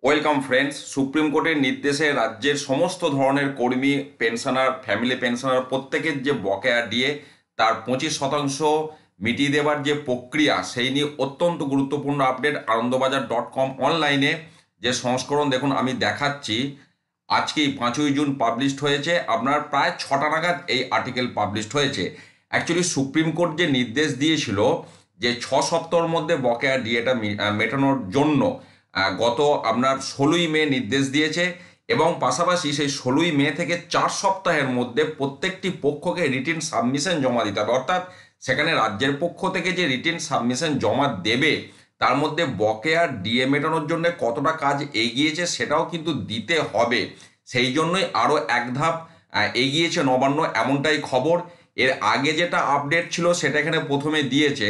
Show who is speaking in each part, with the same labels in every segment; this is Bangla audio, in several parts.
Speaker 1: Welcome friends. সুপ্রিম কোর্টের নির্দেশে রাজ্যের সমস্ত ধরনের কর্মী, পেনশনার, ফ্যামিলি পেনশনার প্রত্যেকের যে বকেয়া ডিএ তার 25% মিটিয়ে দেওয়ার যে প্রক্রিয়া, সেই নিয়ে অত্যন্ত গুরুত্বপূর্ণ আপডেট। আনন্দবাজার.com অনলাইনে যে সংস্করণ দেখুন আমি দেখাচ্ছি, আজকেই 5ই জুন পাবলিশড হয়েছে। আপনার প্রায় 6টা নাগাদ এই আর্টিকেল পাবলিশড হয়েছে। অ্যাকচুয়ালি সুপ্রিম কোর্ট যে নির্দেশ দিয়েছিল যে 6 সপ্তাহের মধ্যে বকেয়া ডিএটা মেটানোর জন্য, গত আপনার 16ই মে নির্দেশ দিয়েছে, এবং পাশাপাশি সেই 16ই মে থেকে 4 সপ্তাহের মধ্যে প্রত্যেকটি পক্ষকে রিটিন সাবমিশন জমা দিতে হবে। অর্থাৎ সেখানে রাজ্যের পক্ষ থেকে যে রিটিন সাবমিশন জমা দেবে তার মধ্যে বকেয়া ডিএ মেটানোর জন্য কতটা কাজ এগিয়েছে সেটাও কিন্তু দিতে হবে। সেই জন্যই আরও এক ধাপ এগিয়েছে নবান্ন, এমনটাই খবর। এর আগে যেটা আপডেট ছিল সেটা এখানে প্রথমে দিয়েছে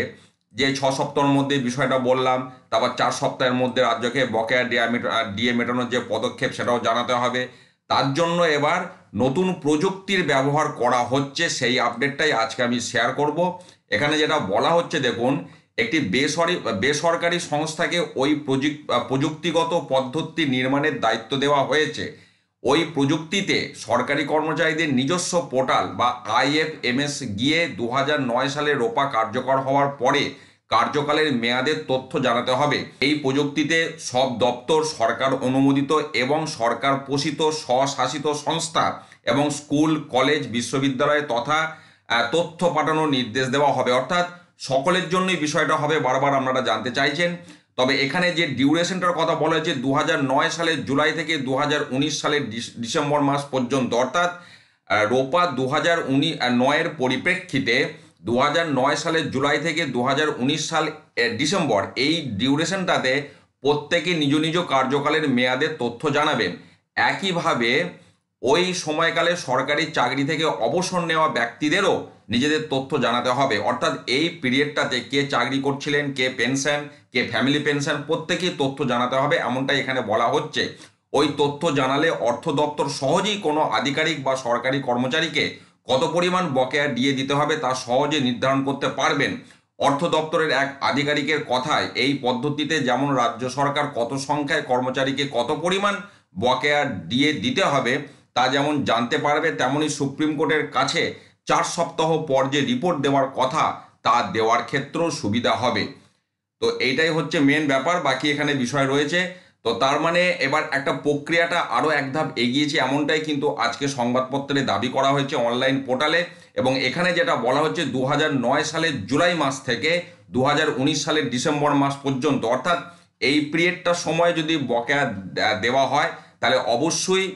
Speaker 1: যে 6 সপ্তাহের মধ্যে, বিষয়টা বললাম। তারপর 4 সপ্তাহের মধ্যে রাজ্যকে বকেয়া ডিএ মেটানোর যে পদক্ষেপ সেটাও জানাতে হবে। তার জন্য এবার নতুন প্রযুক্তির ব্যবহার করা হচ্ছে, সেই আপডেটটাই আজকে আমি শেয়ার করব। এখানে যেটা বলা হচ্ছে দেখুন, একটি বেসরকারি সংস্থাকে ওই প্রযুক্তিগত পদ্ধতি নির্মাণের দায়িত্ব দেওয়া হয়েছে। ওই প্রযুক্তিতে সরকারি কর্মচারীদের নিজস্ব পোর্টাল বা IFMS গিয়ে 2009 সালে রোপা কার্যকর হওয়ার পরে কার্যকালের মেয়াদের তথ্য জানাতে হবে। এই প্রযুক্তিতে সব দপ্তর, সরকার অনুমোদিত এবং সরকার পোষিত স্বশাসিত সংস্থা এবং স্কুল, কলেজ, বিশ্ববিদ্যালয় তথা তথ্য পাঠানোর নির্দেশ দেওয়া হবে। অর্থাৎ সকলের জন্যই বিষয়টা হবে, বারবার আপনারা জানতে চাইছেন। তবে এখানে যে ডিউরেশনটার কথা বলা হয়েছে 2009 সালের জুলাই থেকে 2019 সালের ডিসেম্বর মাস পর্যন্ত, অর্থাৎ রোপা 2009-এর পরিপ্রেক্ষিতে 2009 সালের জুলাই থেকে 2019 সাল ডিসেম্বর, এই ডিউরেশনটাতে প্রত্যেকে নিজ নিজ কার্যকালের মেয়াদের তথ্য জানাবেন। একইভাবে ওই সময়কালে সরকারি চাকরি থেকে অবসর নেওয়া ব্যক্তিদেরও নিজেদের তথ্য জানাতে হবে। অর্থাৎ এই পিরিয়ডটাতে কে চাকরি করছিলেন, কে পেনশন, কে ফ্যামিলি পেনশন, প্রত্যেকেই তথ্য জানাতে হবে, এমনটাই এখানে বলা হচ্ছে। ওই তথ্য জানালে অর্থ দপ্তর সহজেই কোনো আধিকারিক বা সরকারি কর্মচারীকে কত পরিমাণ বকেয়া ডিএ দিতে হবে তা সহজে নির্ধারণ করতে পারবেন। অর্থ দপ্তরের এক আধিকারিকের কথায় এই পদ্ধতিতে যেমন রাজ্য সরকার কত সংখ্যায় কর্মচারীকে কত পরিমাণ বকেয়া ডিএ দিতে হবে তা যেমন জানতে পারবে, তেমনই সুপ্রিম কোর্টের কাছে 4 সপ্তাহ পর যে রিপোর্ট দেওয়ার কথা তা দেওয়ার ক্ষেত্রেও সুবিধা হবে। তো এইটাই হচ্ছে মেন ব্যাপার, বাকি এখানে বিষয় রয়েছে। তো তার মানে এবার একটা প্রক্রিয়াটা আরও এক ধাপ এগিয়েছে, এমনটাই কিন্তু আজকে সংবাদপত্রে দাবি করা হয়েছে অনলাইন পোর্টালে। এবং এখানে যেটা বলা হচ্ছে 2009 সালের জুলাই মাস থেকে 2019 সালের ডিসেম্বর মাস পর্যন্ত, অর্থাৎ এই পিরিয়ডটার সময় যদি বকেয়া দেওয়া হয় তাহলে অবশ্যই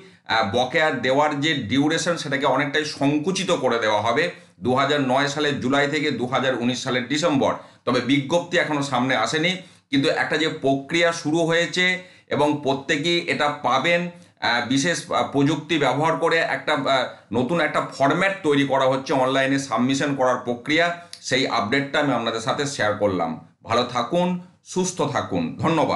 Speaker 1: বকেয়া দেওয়ার যে ডিউরেশন সেটাকে অনেকটাই সংকুচিত করে দেওয়া হবে 2009 সালের জুলাই থেকে 2019 সালের ডিসেম্বর। তবে বিজ্ঞপ্তি এখনো সামনে আসেনি, কিন্তু একটা যে প্রক্রিয়া শুরু হয়েছে এবং প্রত্যেকেই এটা পাবেন। বিশেষ প্রযুক্তি ব্যবহার করে একটা নতুন একটা ফরম্যাট তৈরি করা হচ্ছে অনলাইনে সাবমিশন করার প্রক্রিয়া, সেই আপডেটটা আমি আপনাদের সাথে শেয়ার করলাম। ভালো থাকুন, সুস্থ থাকুন, ধন্যবাদ।